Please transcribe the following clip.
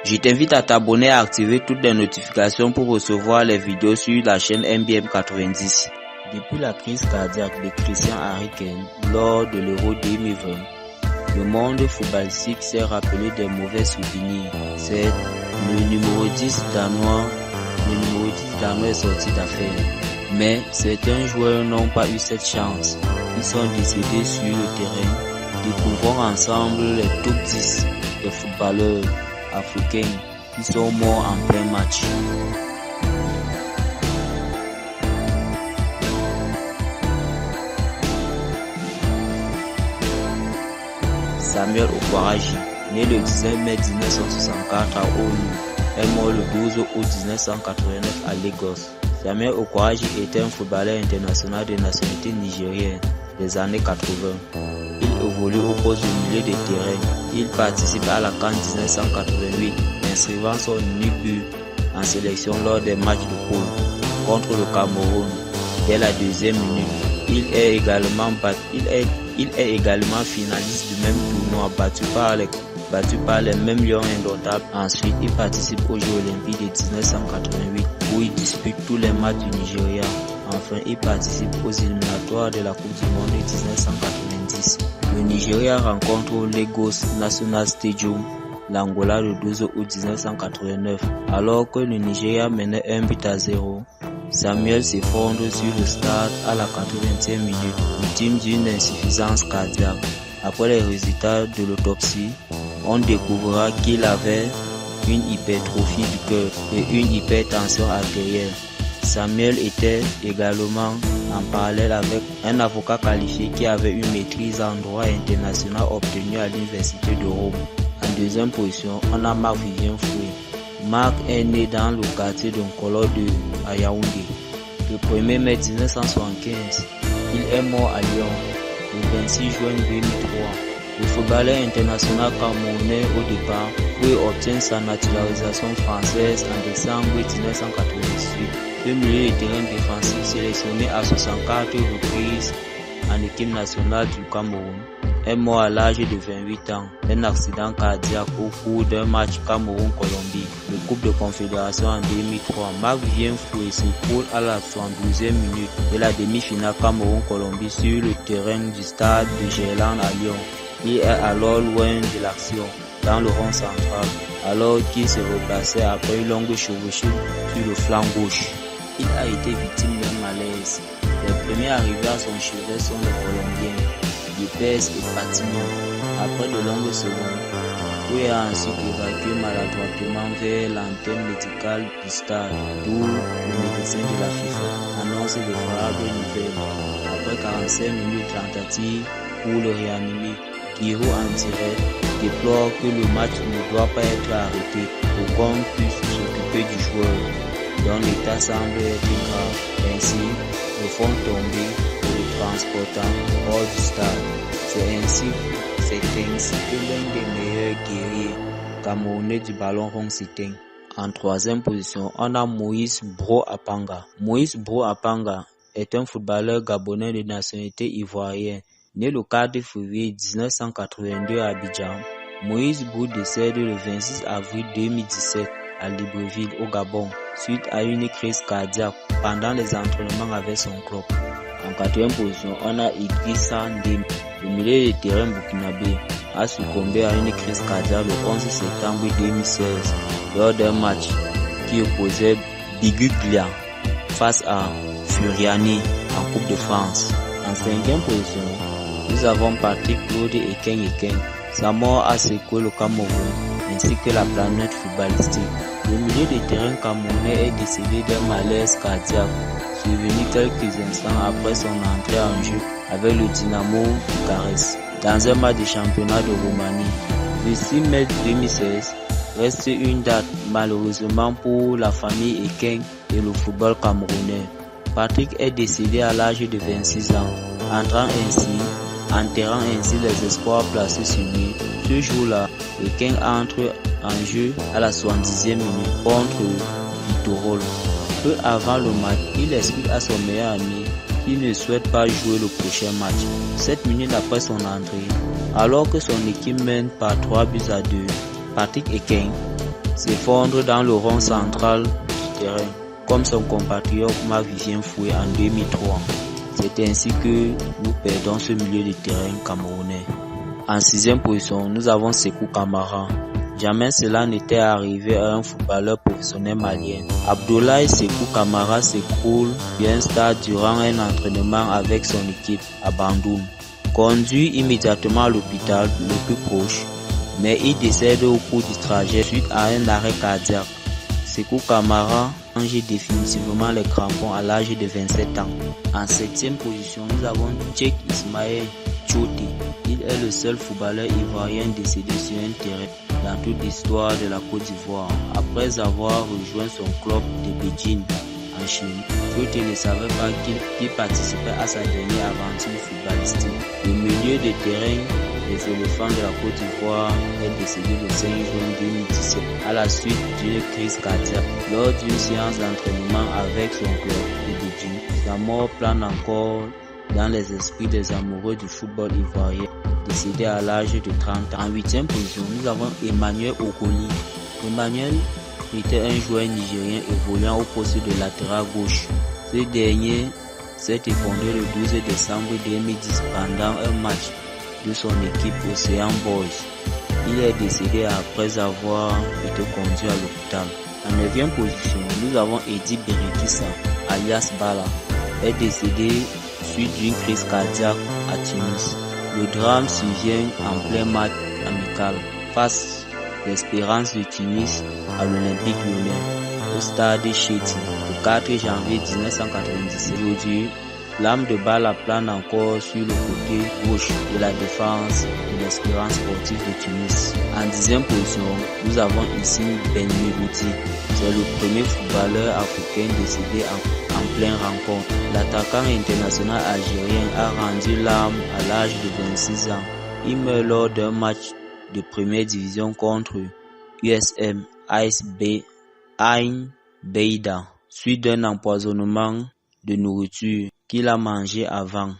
Je t'invite à t'abonner et à activer toutes les notifications pour recevoir les vidéos sur la chaîne MBM 90. Depuis la crise cardiaque de Christian Eriksen lors de l'Euro 2020, le monde footballistique s'est rappelé des mauvais souvenirs. C'est le numéro 10 danois est sorti d'affaire. Mais certains joueurs n'ont pas eu cette chance. Ils sont décédés sur le terrain. Découvrons ensemble les top 10 des footballeurs africains qui sont morts en plein match. Samuel Okparaji, né le 19 mai 1964 à Oulu, est mort le 12 août 1989 à Lagos. Samuel Okparaji était un footballeur international de nationalité nigérienne des années 80. Il évolue au poste de milieu de terrain. Il participe à la CAN 1988, inscrivant son unique but en sélection lors des matchs de poule contre le Cameroun. Dès la deuxième minute, il est également finaliste du même tournoi, battu par les mêmes Lions indomptables. Ensuite, il participe aux Jeux Olympiques de 1988 où il dispute tous les matchs du Nigeria. Enfin, il participe aux éliminatoires de la Coupe du Monde de 1990. Le Nigeria rencontre au Lagos National Stadium l'Angola le 12 août 1989. Alors que le Nigeria menait 1-0, Samuel s'effondre sur le stade à la 80e minute, victime d'une insuffisance cardiaque. Après les résultats de l'autopsie, on découvrira qu'il avait une hypertrophie du cœur et une hypertension artérielle. Samuel était également en parallèle avec un avocat qualifié qui avait une maîtrise en droit international obtenue à l'Université de Rome. En deuxième position, on a Marc-Vivien Foué. Marc est né dans le quartier de Nkolo à Yaoundé. Le 1er mai 1975, il est mort à Lyon le 26 juin 2003. Le footballeur international camerounais au départ, Foué obtient sa naturalisation française en décembre 1998. Le milieu de terrain défensif sélectionné à 64 reprises en équipe nationale du Cameroun est mort à l'âge de 28 ans d'un accident cardiaque au cours d'un match Cameroun-Colombie, le Coupe de Confédération en 2003. Marc-Vivien Foué s'écroule à la 72e minute de la demi-finale Cameroun-Colombie sur le terrain du stade de Gerland à Lyon. Il est alors loin de l'action dans le rond central, alors qu'il se replaçait après une longue chevauchée sur le flanc gauche. Il a été victime d'un malaise. Les premiers arrivés à son chevet sont les Colombiens, Yepes et Fatima. Après de longues secondes, Foué a ensuite évacué maladroitement vers l'antenne médicale du stade, d'où le médecin de la FIFA annonce de favorables nouvelles. Après 45 minutes de tentative pour le réanimer, Giroud en direct déplore que le match ne doit pas être arrêté pour qu'on puisse s'occuper du joueur, dont l'état semble être grave. Ainsi, le font tomber et le transportant hors du stade. C'est ainsi que l'un des meilleurs guerriers camerounais du ballon rond s'éteint. En troisième position, on a Moïse Bro Apanga. Moïse Bro Apanga est un footballeur gabonais de nationalité ivoirienne. Né le 4 février 1982 à Abidjan, Moïse Bro décède le 26 avril 2017 à Libreville au Gabon suite à une crise cardiaque pendant les entraînements avec son club. En quatrième position, on a Idrissa Ndem. Le milieu de terrain burkinabé a succombé à une crise cardiaque le 11 septembre 2016 lors d'un match qui opposait Biguglia face à Furiani en Coupe de France. En cinquième position, nous avons Patrick Claude Eken. Sa mort a secoué le Cameroun ainsi que la planète footballistique. Le milieu de terrain camerounais est décédé d'un malaise cardiaque survenu quelques instants après son entrée en jeu avec le Dynamo Bucarest dans un match de championnat de Roumanie. Le 6 mai 2016 reste une date malheureusement pour la famille Eken et le football camerounais. Patrick est décédé à l'âge de 26 ans, enterrant ainsi les espoirs placés sur lui. Ce jour-là, Eken entre en jeu à la 70e minute contre Vitorol. Peu avant le match, il explique à son meilleur ami qu'il ne souhaite pas jouer le prochain match. 7 minutes après son entrée, alors que son équipe mène par 3 buts à 2, Patrick Eken s'effondre dans le rond central du terrain, comme son compatriote Marc-Vivien Foué en 2003. C'est ainsi que nous perdons ce milieu de terrain camerounais. En 6e position, nous avons Sékou Kamara. Jamais cela n'était arrivé à un footballeur professionnel malien. Abdoulaye Sékou Kamara s'écroule bien stade durant un entraînement avec son équipe à Bandung. Conduit immédiatement à l'hôpital le plus proche, mais il décède au cours du trajet suite à un arrêt cardiaque. Sékou Kamara change définitivement les crampons à l'âge de 27 ans. En 7e position, nous avons Cheikh Ismaël Tchouté. Il est le seul footballeur ivoirien décédé sur un terrain dans toute l'histoire de la Côte d'Ivoire. Après avoir rejoint son club de Beijing en Chine, Tchouté ne savait pas qu'il participait à sa dernière aventure footballistique. Le milieu de terrain des éléphants de la Côte d'Ivoire est décédé le 5 juin 2017 à la suite d'une crise cardiaque lors d'une séance d'entraînement avec son club de Beijing. Sa mort plane encore dans les esprits des amoureux du football ivoirien, décédé à l'âge de 30 ans. En 8e position, nous avons Emmanuel Okoli. Emmanuel était un joueur nigérien évoluant au poste de latéral gauche. Ce dernier s'est effondré le 12 décembre 2010 pendant un match de son équipe Océan Boys. Il est décédé après avoir été conduit à l'hôpital. En 9e position, nous avons Eddy Berekissa, alias Bala, est décédé suite d'une crise cardiaque à Tunis. Le drame survient en plein match amical face l'Espérance de Tunis à l'Olympique Lyonnais au stade Chéti le 4 janvier 1997. Aujourd'hui, l'âme de Bala plane encore sur le côté gauche de la défense de l'Espérance sportive de Tunis. En 10e position, nous avons ici Ben Meloudi. C'est le premier footballeur africain décédé en pleine rencontre. L'attaquant international algérien a rendu l'âme à l'âge de 26 ans. Il meurt lors d'un match de première division contre USM Ain Beida, suite d'un empoisonnement de nourriture qu'il a mangé avant.